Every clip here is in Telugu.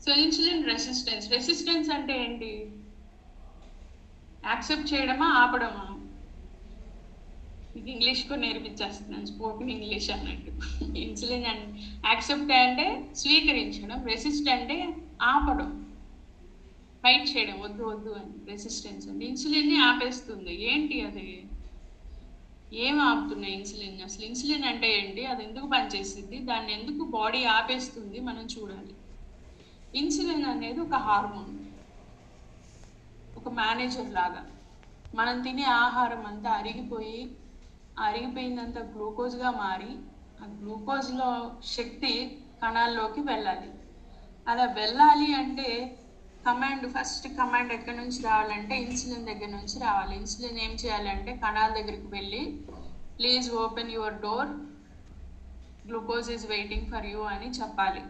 సో ఇన్సులిన్ రెసిస్టెన్స్ అంటే ఏంటి? యాక్సెప్ట్ చేయడమా ఆపడమా? ఇది ఇంగ్లీష్కు నేర్పించేస్తున్నాను, స్పోకెన్ ఇంగ్లీష్ అన్నట్టు. ఇన్సులిన్ యాక్సెప్ట్ అంటే స్వీకరించడం, రెసిస్ట్ అంటే ఆపడం, ఫైట్ చేయడం, వద్దు వద్దు అని. రెసిస్టెన్స్ అంటే ఇన్సులిన్ని ఆపేస్తుంది. ఏంటి అది? ఏం ఆపుతున్నాయి ఇన్సులిన్? అసలు ఇన్సులిన్ అంటే ఏంటి, అది ఎందుకు పనిచేస్తుంది, దాన్ని ఎందుకు బాడీ ఆపేస్తుంది, మనం చూడాలి. ఇన్సులిన్ అనేది ఒక హార్మోన్, ఒక మేనేజర్ లాగా. మనం తినే ఆహారం అంతా అరిగిపోయిందంతా గ్లూకోజ్గా మారి ఆ గ్లూకోజ్లో శక్తి కణాల్లోకి వెళ్ళాలి. అలా వెళ్ళాలి అంటే ఫస్ట్ కమాండ్ ఎక్కడి నుంచి రావాలంటే ఇన్సులిన్ దగ్గర నుంచి రావాలి. ఇన్సులిన్ ఏం చేయాలంటే కణాల దగ్గరికి వెళ్ళి please open your door, glucose is waiting for you అని చెప్పాలి.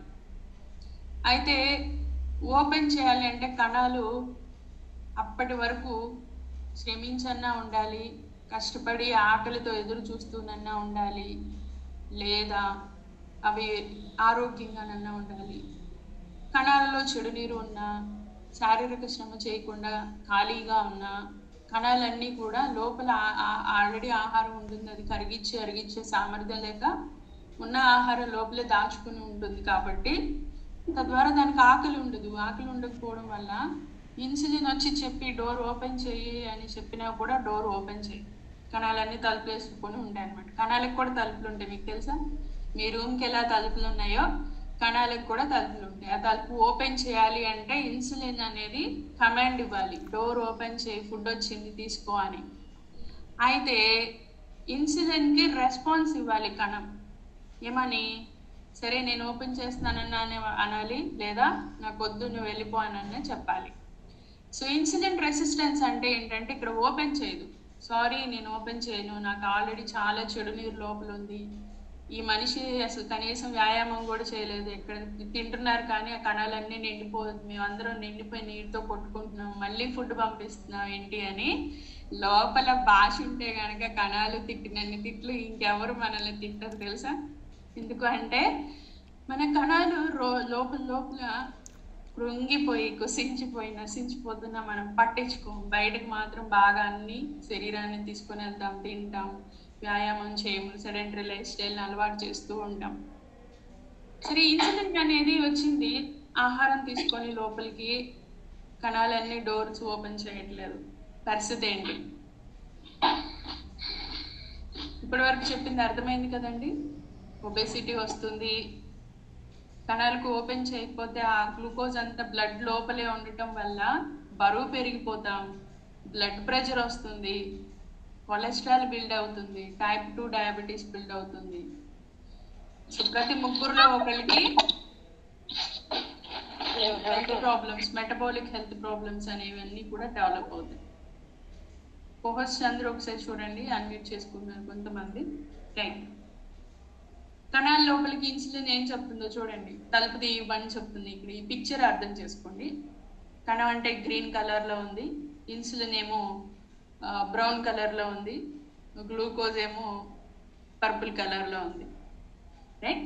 అయితే ఓపెన్ చేయాలి అంటే కణాలు అప్పటి వరకు శ్రమించన్నా ఉండాలి, కష్టపడి ఆకలితో ఎదురు చూస్తూనన్నా ఉండాలి, లేదా అవి ఆరోగ్యంగానన్నా ఉండాలి. కణాలలో చెడు నీరు ఉన్నా, శారీరక శ్రమ చేయకుండా ఖాళీగా ఉన్నా, కణాలన్నీ కూడా లోపల ఆల్రెడీ ఆహారం ఉంటుంది, అది అరిగించే సామర్థ్యం లేక ఉన్న ఆహారం లోపలే దాచుకుని ఉంటుంది. కాబట్టి తద్వారా దానికి ఆకలి ఉండకపోవడం వల్ల ఇన్సులిన్ వచ్చి చెప్పి డోర్ ఓపెన్ చేయి అని చెప్పినా కూడా డోర్ ఓపెన్ చేయి. కణాలన్నీ తలుపులు వేసుకొని ఉంటాయి అన్నమాట. కణాలకు కూడా తలుపులు ఉంటాయి, మీకు తెలుసా? మీ రూమ్కి ఎలా తలుపులు ఉన్నాయో కణాలకు కూడా తలుపులు ఉంటాయి. ఆ తలుపు ఓపెన్ చేయాలి అంటే ఇన్సులిన్ అనేది కమాండ్ ఇవ్వాలి, డోర్ ఓపెన్ చేయి, ఫుడ్ వచ్చింది తీసుకో అని. అయితే ఇన్సులిన్కి రెస్పాన్స్ ఇవ్వాలి కణం. ఏమని? సరే నేను ఓపెన్ చేస్తున్నానని అనాలి, లేదా నాకు వద్దు నువ్వు వెళ్ళిపో అని చెప్పాలి. సో ఇన్సులిన్ రెసిస్టెన్స్ అంటే ఏంటంటే ఇక్కడ ఓపెన్ చేయదు. సారీ నేను ఓపెన్ చేయను, నాకు ఆల్రెడీ చాలా చెడు నీరు లోపల ఉంది, ఈ మనిషి అసలు కనీసం వ్యాయామం కూడా చేయలేదు, ఎక్కడ తింటున్నారు కానీ ఆ కణాలన్నీ మేమందరం నిండిపోయి నీటితో కొట్టుకుంటున్నాం, మళ్ళీ ఫుడ్ పంపిస్తున్నాం ఏంటి అని లోపల భాష ఉంటే కనుక కణాలు తిట్టినన్ని తిట్లు ఇంకెవరు మనల్ని తిట్టదు, తెలుసా? ఎందుకు అంటే మన కణాలు లోపల కృంగిపోయి కుసించిపోయి నశించిపోతున్నా మనం పట్టించుకోం. బయటకు మాత్రం బాగా అన్ని శరీరాన్ని తీసుకొని వెళ్తాం, తింటాం, వ్యాయామం చేయము, సెడెంటరీ లైఫ్ స్టైల్ని అలవాటు చేస్తూ ఉంటాం. సరే ఇన్సులిన్ అనేది వచ్చింది, ఆహారం తీసుకొని లోపలికి కణాలన్నీ డోర్స్ ఓపెన్ చేయట్లేదు. పరిస్థితి ఏంటి? ఇప్పటి వరకు చెప్పింది అర్థమైంది కదండి. ఒబేసిటీ వస్తుంది, కణాలకు ఓపెన్ చేయకపోతే ఆ గ్లూకోజ్ అంతా బ్లడ్ లోపలే ఉండటం వల్ల బరువు పెరిగిపోతాం, బ్లడ్ ప్రెషర్ వస్తుంది, కొలెస్ట్రాల్ బిల్డ్ అవుతుంది, టైప్ 2 డయాబెటీస్ బిల్డ్ అవుతుంది. సో ప్రతి ముగ్గురులో ఒకరికి health problems, metabolic health problems అనేవన్నీ కూడా డెవలప్ అవుతాయి. కోహస్ అందరూ ఒకసారి చూడండి, అన్మ్యూట్ చేసుకున్నారు కొంతమంది. Thank you. కణాల లోపలికి ఇన్సులిన్ ఏం చెప్తుందో చూడండి, తలుపు తీయమని చెప్తుంది. ఇక్కడ ఈ పిక్చర్ అర్థం చేసుకోండి. కణం అంటే గ్రీన్ కలర్లో ఉంది, ఇన్సులిన్ ఏమో బ్రౌన్ కలర్లో ఉంది, గ్లూకోజ్ ఏమో పర్పుల్ కలర్లో ఉంది, రైట్?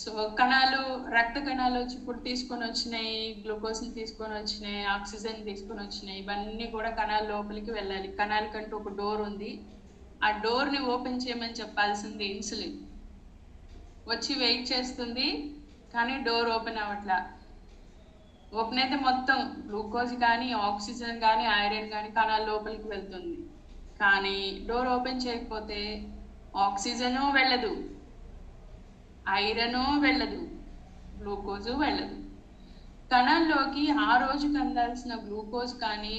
సో కణాలు, రక్త కణాలు వచ్చి ఇప్పుడు తీసుకొని వచ్చినాయి, గ్లూకోజ్ని తీసుకొని వచ్చినాయి, ఆక్సిజన్ తీసుకొని వచ్చినాయి, ఇవన్నీ కూడా కణాల లోపలికి వెళ్ళాలి. కణాలకంటూ ఒక డోర్ ఉంది, ఆ డోర్ని ఓపెన్ చేయమని చెప్పాల్సింది ఇన్సులిన్. వచ్చి వెయిట్ చేస్తుంది కానీ డోర్ ఓపెన్ అవ్వట్లా. ఓపెన్ అయితే మొత్తం గ్లూకోజ్ కానీ ఆక్సిజన్ కానీ ఐరన్ కానీ కణాల లోపలికి వెళ్తుంది. కానీ డోర్ ఓపెన్ చేయకపోతే ఆక్సిజను వెళ్ళదు, ఐరను వెళ్ళదు, గ్లూకోజు వెళ్ళదు. కణాల్లోకి ఆ రోజుకి అందాల్సిన గ్లూకోజ్ కానీ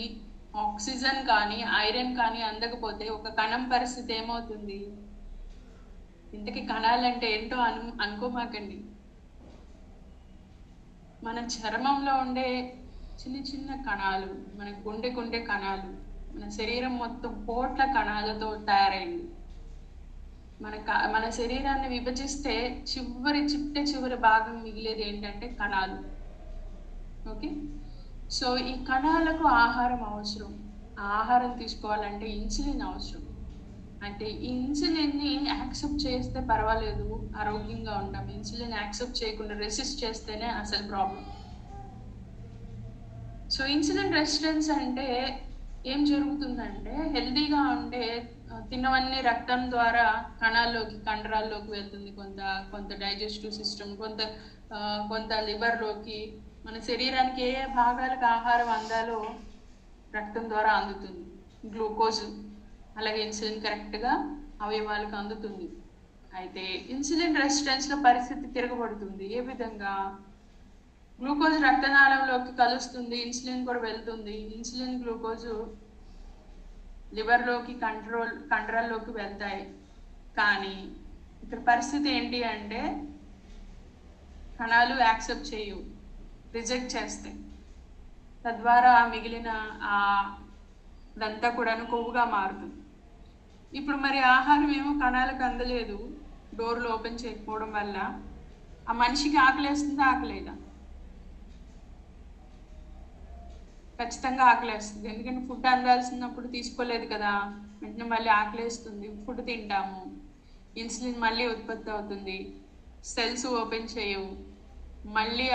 ఆక్సిజన్ కానీ ఐరన్ కానీ అందకపోతే ఒక కణం పరిస్థితి ఏమవుతుంది? ఇంతకీ కణాలంటే ఏంటో అనుకోమాకండి. మన చర్మంలో ఉండే చిన్న చిన్న కణాలు, మన గుండె కణాలు, మన శరీరం మొత్తం కోట్ల కణాలతో తయారైంది. మన శరీరాన్ని విభజిస్తే చివరి భాగం మిగిలేది ఏంటంటే కణాలు. ఓకే, సో ఈ కణాలకు ఆహారం అవసరం. ఆహారం తీసుకోవాలంటే ఇన్సులిన్ అవసరం. అయితే ఈ ఇన్సులిన్ని యాక్సెప్ట్ చేస్తే పర్వాలేదు, ఆరోగ్యంగా ఉంటాం. ఇన్సులిన్ యాక్సెప్ట్ చేయకుండా రెసిస్ట్ చేస్తేనే అసలు ప్రాబ్లం. సో ఇన్సులిన్ రెసిస్టెన్స్ అంటే ఏం జరుగుతుందంటే హెల్దీగా ఉండే తిన్నవన్నీ రక్తం ద్వారా కణాల్లోకి కండరాల్లోకి వెళ్తుంది, కొంత కొంత డైజెస్టివ్ సిస్టమ్, కొంత లివర్లోకి. మన శరీరానికి ఏ భాగాలకు ఆహారం అందాలో రక్తం ద్వారా అందుతుంది గ్లూకోజ్, అలాగే ఇన్సులిన్ కరెక్ట్గా అవయవాలకు అందుతుంది. అయితే ఇన్సులిన్ రెసిస్టెన్స్లో పరిస్థితి తిరగబడుతుంది. ఏ విధంగా? గ్లూకోజ్ రక్తనాళంలోకి కలుస్తుంది, ఇన్సులిన్ కూడా వెళ్తుంది. ఇన్సులిన్ గ్లూకోజు లివర్లోకి కండరాల్లోకి వెళ్తాయి. కానీ ఇక్కడ పరిస్థితి ఏంటి అంటే కణాలు యాక్సెప్ట్ చేయవు, రిజెక్ట్ చేస్తాయి. తద్వారా మిగిలిన అదంతా కూడా కొవ్వుగా మారుతుంది. ఇప్పుడు మరి ఆహారం ఏమో కణాలకు అందలేదు, డోర్లు ఓపెన్ చేయకపోవడం వల్ల ఆ మనిషికి ఆకలేస్తుందా? ఆకలేదా? ఖచ్చితంగా ఆకలేస్తుంది. ఎందుకంటే ఫుడ్ అందాల్సినప్పుడు తీసుకోలేదు కదా, వెంటనే మళ్ళీ ఆకలేస్తుంది, ఫుడ్ తింటాము, ఇన్సులిన్ మళ్ళీ ఉత్పత్తి అవుతుంది, సెల్స్ ఓపెన్ చేయవు, మళ్ళీ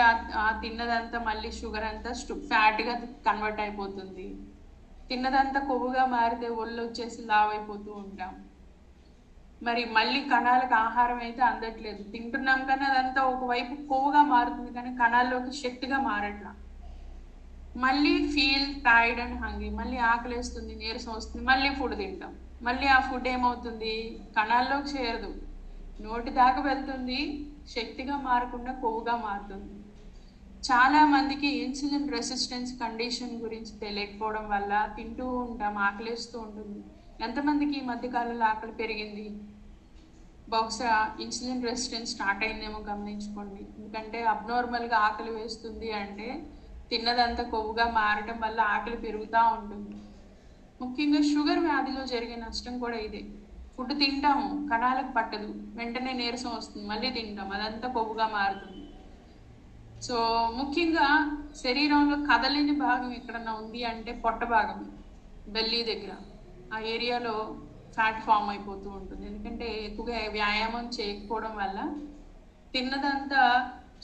ఆ తిన్నదంతా మళ్ళీ షుగర్ అంతా ఫ్యాట్గా కన్వర్ట్ అయిపోతుంది. తిన్నదంతా కొవ్వుగా మారితే ఒళ్ళు వచ్చేసి లావ్ అయిపోతూ ఉంటాం. మరి మళ్ళీ కణాలకు ఆహారం అయితే అందట్లేదు, తింటున్నాం కానీ అదంతా ఒకవైపు కొవ్వుగా మారుతుంది కానీ కణాల్లోకి శక్తిగా మారట్లా. మళ్ళీ ఫీల్ టైర్డ్ అండ్ హంగ్రీ, మళ్ళీ ఆకలేస్తుంది, నీరసం వస్తుంది, మళ్ళీ ఫుడ్ తింటాం. మళ్ళీ ఆ ఫుడ్ ఏమవుతుంది? కణాల్లోకి చేరదు, నోటి దాకా వెళ్తుంది, శక్తిగా మారకుండా కొవ్వుగా మారుతుంది. చాలా మందికి ఇన్సులిన్ రెసిస్టెన్స్ కండిషన్ గురించి తెలియకపోవడం వల్ల తింటూ ఉంటాం, ఆకలేస్తూ ఉంటుంది. ఎంతమందికి ఈ మధ్యకాలంలో ఆకలి పెరిగింది? బహుశా ఇన్సులిన్ రెసిస్టెన్స్ స్టార్ట్ అయిందేమో గమనించుకోండి. ఎందుకంటే అబ్నార్మల్గా ఆకలి వేస్తుంది అంటే తిన్నదంతా కొవ్వుగా మారటం వల్ల ఆకలి పెరుగుతూ ఉంటుంది. ముఖ్యంగా షుగర్ వ్యాధిలో జరిగే నష్టం కూడా ఇదే. ఫుడ్ తింటాము, కణాలకు పట్టదు, వెంటనే నీరసం వస్తుంది, మళ్ళీ తింటాం, అదంతా కొవ్వుగా మారుతుంది. సో ముఖ్యంగా శరీరంలో కదలేని భాగం ఎక్కడన్నా ఉంది అంటే పొట్ట భాగం, బెల్లీ దగ్గర, ఆ ఏరియాలో ఫ్యాట్ ఫామ్ అయిపోతూ ఉంటుంది. ఎందుకంటే ఎక్కువగా వ్యాయామం చేయకపోవడం వల్ల తిన్నదంతా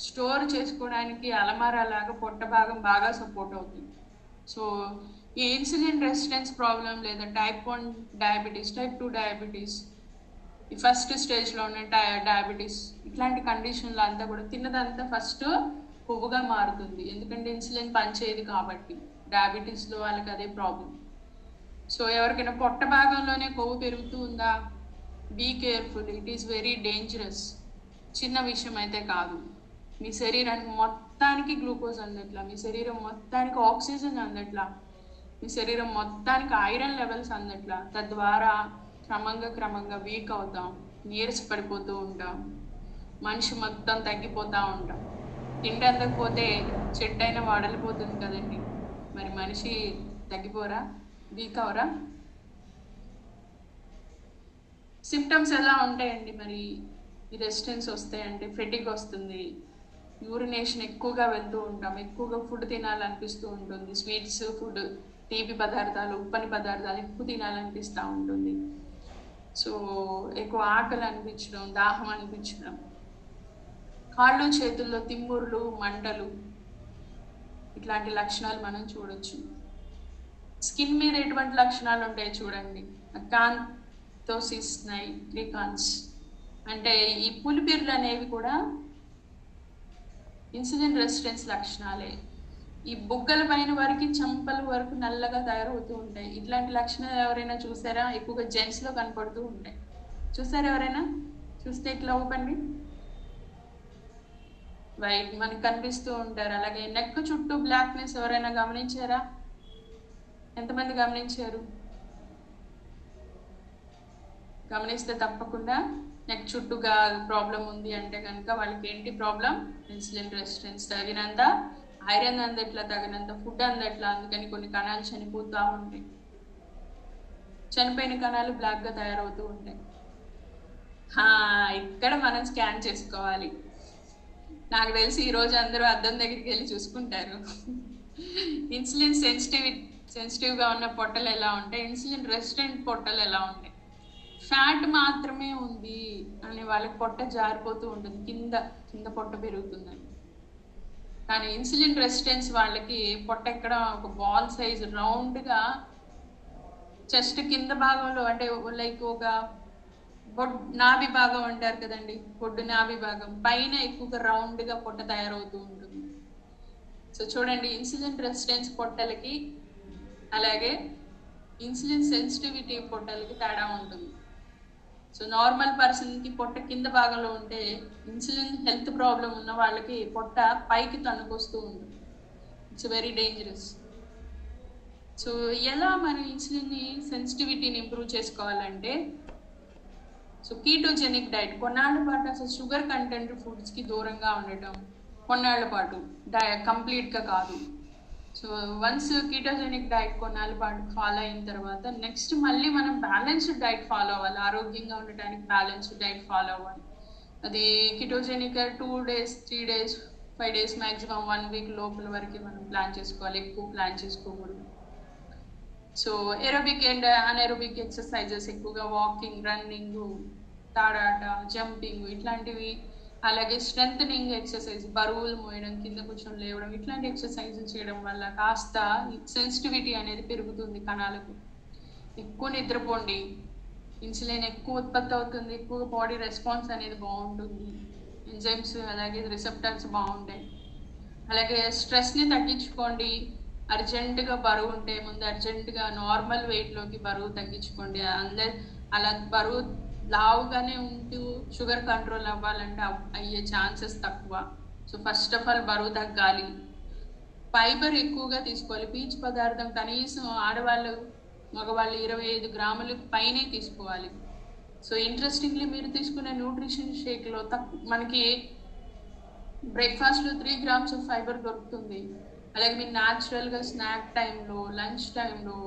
స్టోర్ చేసుకోవడానికి అలమారా లాగా పొట్ట భాగం బాగా సపోర్ట్ అవుతుంది. సో ఈ ఇన్సులిన్ రెసిస్టెన్స్ ప్రాబ్లం లేదా టైప్ 1 డయాబెటీస్, టైప్ 2 డయాబెటీస్, ఈ ఫస్ట్ స్టేజ్లో ఉన్న డయాబెటీస్, ఇట్లాంటి కండిషన్లో అంతా కూడా తిన్నదంతా ఫస్ట్ కొవ్వుగా మారుతుంది. ఎందుకంటే ఇన్సులిన్ పనిచేయదు కాబట్టి. డయాబెటీస్లో వాళ్ళకి అదే ప్రాబ్లం. సో ఎవరికైనా పొట్ట భాగంలోనే కొవ్వు పెరుగుతూ ఉందా? Be careful, it is very dangerous. చిన్న విషయం అయితే కాదు. మీ శరీరానికి మొత్తానికి గ్లూకోజ్ అందట్లా, మీ శరీరం మొత్తానికి ఆక్సిజన్ అందట్లా, మీ శరీరం మొత్తానికి ఐరన్ లెవెల్స్ అందట్లా. తద్వారా క్రమంగా వీక్ అవుతాం, నీరస పడిపోతూ ఉంటాం, మనిషి మొత్తం తగ్గిపోతూ ఉంటాం. తిండి అందకపోతే చెట్టు అయినా వాడలిపోతుంది కదండి, మరి మనిషి తగ్గిపోరా, వీక్ అవరా? సిమ్టమ్స్ ఎలా ఉంటాయండి మరి ఈ రెసిస్టెన్స్ వస్తాయంటే? ఫెటిగ్ వస్తుంది, యూరినేషన్ ఎక్కువగా వెళ్తూ ఉంటాం, ఎక్కువగా ఫుడ్ తినాలనిపిస్తూ ఉంటుంది, స్వీట్స్ ఫుడ్, తీపి పదార్థాలు, ఉప్పని పదార్థాలు ఎక్కువ తినాలనిపిస్తూ ఉంటుంది. సో ఎక్కువ ఆకలి అనిపించడం, దాహం అనిపించడం, కాళ్ళు చేతుల్లో తిమ్ముర్లు, మంటలు, ఇట్లాంటి లక్షణాలు మనం చూడొచ్చు. స్కిన్ మీద ఎటువంటి లక్షణాలు ఉంటాయి చూడండి. అకాంతోసిస్ నైగ్రికాన్స్ అంటే ఈ పులిపిర్లు అనేవి కూడా ఇన్సులిన్ రెసిస్టెన్స్ లక్షణాలే. ఈ బుగ్గల పైన వరకు చెంపల వరకు నల్లగా తయారవుతూ ఉంటాయి. ఇట్లాంటి లక్షణాలు ఎవరైనా చూసారా? ఎక్కువగా జెంట్స్లో కనపడుతూ ఉంటాయి. చూసారా ఎవరైనా? చూస్తే ఇట్లా ఊపండి, వైట్ మనకి కనిపిస్తూ ఉంటారు. అలాగే నెక్ చుట్టూ బ్లాక్నెస్ ఎవరైనా గమనించారా? ఎంతమంది గమనించారు? గమనిస్తే తప్పకుండా నెక్ చుట్టూగా ప్రాబ్లం ఉంది అంటే కనుక వాళ్ళకి ఏంటి ప్రాబ్లం? Insulin resistance. తగినంత ఐరన్ అందట్లా, తగినంత ఫుడ్ అందట్లా, అందుకని కొన్ని కణాలు చనిపోతూ ఉంటాయి. చనిపోయిన కణాలు బ్లాక్గా తయారవుతూ ఉంటాయి. ఇక్కడ మనం స్కాన్ చేసుకోవాలి. నాకు తెలిసి ఈరోజు అందరూ అద్దం దగ్గరికి వెళ్ళి చూసుకుంటారు. ఇన్సులిన్ సెన్సిటివ్గా ఉన్న పొట్టలు ఎలా ఉంటాయి, ఇన్సులిన్ రెసిస్టెంట్ పొట్టలు ఎలా ఉంటాయి. ఫ్యాట్ మాత్రమే ఉంది అని వాళ్ళకి పొట్ట జారిపోతూ ఉంటుంది, కింద పొట్ట పెరుగుతుందని. కానీ ఇన్సులిన్ రెసిస్టెన్స్ వాళ్ళకి పొట్ట ఎక్కడ ఒక బాల్ సైజ్ రౌండ్గా చెస్ట్ కింద భాగంలో అంటే లైక్ ఒక నాభి భాగం అంటారు కదండి, బొడ్డు నాభి భాగం పైన ఎక్కువగా రౌండ్గా పొట్ట తయారవుతూ ఉంటుంది. సో చూడండి, ఇన్సులిన్ రెసిస్టెన్స్ పొట్టలకి అలాగే ఇన్సులిన్ సెన్సిటివిటీ పొట్టలకి తేడా ఉంటుంది. సో నార్మల్ పర్సన్కి పొట్ట కింద భాగంలో ఉంటే ఇన్సులిన్ హెల్త్ ప్రాబ్లం ఉన్న వాళ్ళకి పొట్ట పైకి తన్నుకొస్తూ ఉంటుంది. It's very dangerous. సో ఎలా మనం ఇన్సులిన్ సెన్సిటివిటీని ఇంప్రూవ్ చేసుకోవాలంటే, సో కీటోజెనిక్ డైట్ కొన్నాళ్ళ పాటు అసలు షుగర్ కంటెంట్ ఫుడ్స్కి దూరంగా ఉండటం, కొన్నాళ్ళ పాటు కంప్లీట్గా కాదు. సో వన్స్ కీటోజెనిక్ డైట్ కొన్నాళ్ళ పాటు ఫాలో అయిన తర్వాత నెక్స్ట్ మళ్ళీ మనం బ్యాలెన్స్డ్ డైట్ ఫాలో అవ్వాలి. ఆరోగ్యంగా ఉండటానికి బ్యాలెన్స్డ్ డైట్ ఫాలో అవ్వాలి. అది ketogenic 2 days 3 days 5 days maximum 1 week లోపల వరకు మనం ప్లాన్ చేసుకోవాలి, ఎక్కువ ప్లాన్ చేసుకోకూడదు. సో ఏరోబిక్ అండ్ అనెరోబిక్ ఎక్సర్సైజెస్ ఎక్కువగా వాకింగ్, రన్నింగ్, తాడాట, జంపింగ్ ఇట్లాంటివి, అలాగే స్ట్రెంథనింగ్ ఎక్సర్సైజ్, బరువులు మోయడం, కింద కూర్చొని లేవడం, ఇట్లాంటి ఎక్సర్సైజులు చేయడం వల్ల కాస్త సెన్సిటివిటీ అనేది పెరుగుతుంది కణాలకు. ఎక్కువ నిద్రపోండి, ఇన్సులిన్ ఎక్కువ ఉత్పత్తి అవుతుంది, ఎక్కువ బాడీ రెస్పాన్స్ అనేది బాగుంటుంది, ఎంజైమ్స్ అలాగే రిసెప్టర్స్ బాగుంటాయి. అలాగే స్ట్రెస్ని తగ్గించుకోండి. అర్జెంటుగా బరువు ఉంటే ముందు అర్జెంటుగా నార్మల్ వెయిట్లోకి బరువు తగ్గించుకోండి. అలా బరువు లావుగానే ఉంటూ షుగర్ కంట్రోల్ అవ్వాలంటే అయ్యే ఛాన్సెస్ తక్కువ. సో ఫస్ట్ ఆఫ్ ఆల్ బరువు తగ్గాలి. ఫైబర్ ఎక్కువగా తీసుకోవాలి. పీచు పదార్థం కనీసం ఆడవాళ్ళు మగవాళ్ళు 25 గ్రాముల పైనే తీసుకోవాలి. సో ఇంట్రెస్టింగ్లీ మీరు తీసుకునే న్యూట్రిషన్ షేక్లో మనకి బ్రేక్ఫాస్ట్లో 3 grams ఆఫ్ ఫైబర్ దొరుకుతుంది. అలాగే మీరు న్యాచురల్గా స్నాక్ టైంలో, లంచ్ టైంలో,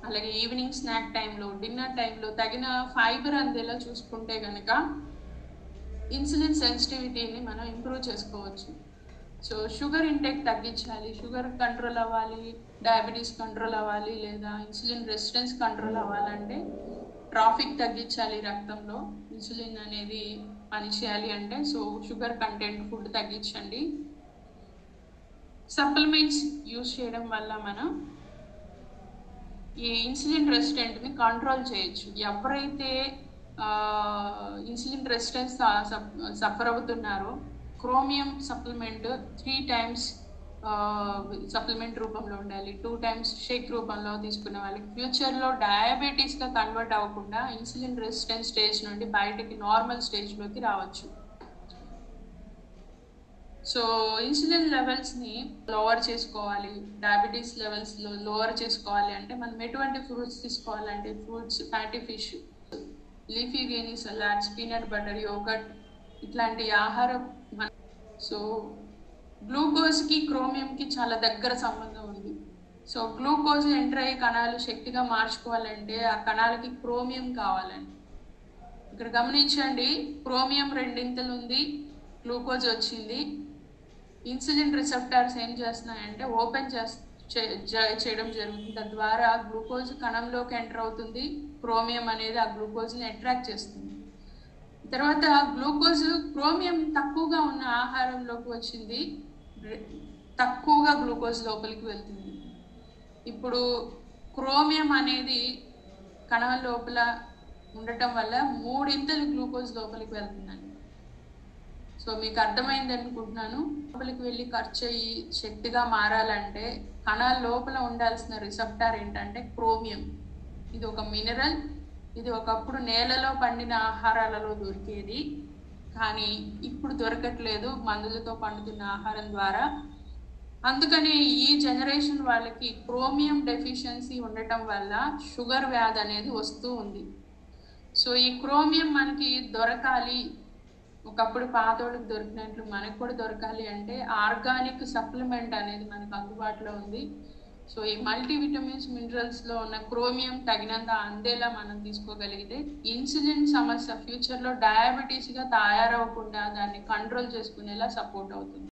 అలాగే ఈవినింగ్ స్నాక్ టైంలో, డిన్నర్ టైంలో తగిన ఫైబర్ అందేలా చూసుకుంటే కనుక ఇన్సులిన్ సెన్సిటివిటీని మనం ఇంప్రూవ్ చేసుకోవచ్చు. సో షుగర్ ఇంటేక్ తగ్గించాలి. షుగర్ కంట్రోల్ అవ్వాలి, డయాబెటీస్ కంట్రోల్ అవ్వాలి, లేదా ఇన్సులిన్ రెసిస్టెన్స్ కంట్రోల్ అవ్వాలంటే ట్రాఫిక్ తగ్గించాలి రక్తంలో. ఇన్సులిన్ అనేది పనిచేయాలి అంటే సో షుగర్ కంటెంట్ ఫుడ్ తగ్గించండి. సప్లిమెంట్స్ యూజ్ చేయడం వల్ల మనం ఈ ఇన్సులిన్ రెసిస్టెంట్ని కంట్రోల్ చేయొచ్చు. ఎవరైతే ఇన్సులిన్ రెసిస్టెన్స్ సఫర్ అవుతున్నారో క్రోమియం సప్లిమెంట్ 3 times సప్లిమెంట్ రూపంలో ఉండాలి. 2 times షేక్ రూపంలో తీసుకునే వాళ్ళకి ఫ్యూచర్లో డయాబెటీస్గా కన్వర్ట్ అవ్వకుండా ఇన్సులిన్ రెసిస్టెన్స్ స్టేజ్ నుండి బయటకి నార్మల్ స్టేజ్లోకి రావచ్చు. సో ఇన్సులిన్ లెవెల్స్ని లోవర్ చేసుకోవాలి, డయాబెటీస్ లెవెల్స్లో లోవర్ చేసుకోవాలి అంటే మనం ఎటువంటి ఫ్రూట్స్ తీసుకోవాలంటే fruits, fatty fish, leafy green salads, peanut butter, yoghurt ఇట్లాంటి ఆహారం. సో గ్లూకోజ్కి క్రోమియంకి చాలా దగ్గర సంబంధం ఉంది. సో గ్లూకోజ్ ఎంటర్ అయ్యే కణాలు శక్తిగా మార్చుకోవాలంటే ఆ కణాలకి క్రోమియం కావాలండి. ఇక్కడ గమనించండి, క్రోమియం 2 ఉంది, గ్లూకోజ్ వచ్చింది. ఇన్సులిన్ రిసెప్టార్స్ ఏం చేస్తున్నాయంటే ఓపెన్ చేయడం జరుగుతుంది. తద్వారా గ్లూకోజ్ కణంలోకి ఎంటర్ అవుతుంది. క్రోమియం అనేది ఆ గ్లూకోజ్ని అట్రాక్ట్ చేస్తుంది. తర్వాత క్రోమియం తక్కువగా ఉన్న ఆహారంలోకి వచ్చింది, తక్కువగా గ్లూకోజ్ లోపలికి వెళ్తుంది. ఇప్పుడు క్రోమియం అనేది కణం లోపల ఉండటం వల్ల 3 గ్లూకోజ్ లోపలికి వెళ్తుందండి. సో మీకు అర్థమైంది అనుకుంటున్నాను. లోపలికి వెళ్ళి ఖర్చు అయ్యి శక్తిగా మారాలంటే కణాల లోపల ఉండాల్సిన రిసెప్టార్ ఏంటంటే క్రోమియం. ఇది ఒక మినరల్. ఇది ఒకప్పుడు నేలలో పండిన ఆహారాలలో దొరికేది, కానీ ఇప్పుడు దొరకట్లేదు మందులతో పండుతున్న ఆహారం ద్వారా. అందుకని ఈ జనరేషన్ వాళ్ళకి క్రోమియం డెఫిషియన్సీ ఉండటం వల్ల షుగర్ వ్యాధి అనేది వస్తూ ఉంది. సో ఈ క్రోమియం మనకి దొరకాలి, ఒకప్పుడు పాతోళ్ళకి దొరికినట్లు మనకు కూడా దొరకాలి అంటే ఆర్గానిక్ సప్లిమెంట్ అనేది మనకు అందుబాటులో ఉంది. సో ఈ మల్టీవిటమిన్స్, మినరల్స్లో ఉన్న క్రోమియం తగినంత అందేలా మనం తీసుకోగలిగితే ఇన్సులిన్ సమస్య ఫ్యూచర్లో డయాబెటీస్గా తయారవకుండా దాన్ని కంట్రోల్ చేసుకునేలా సపోర్ట్ అవుతుంది.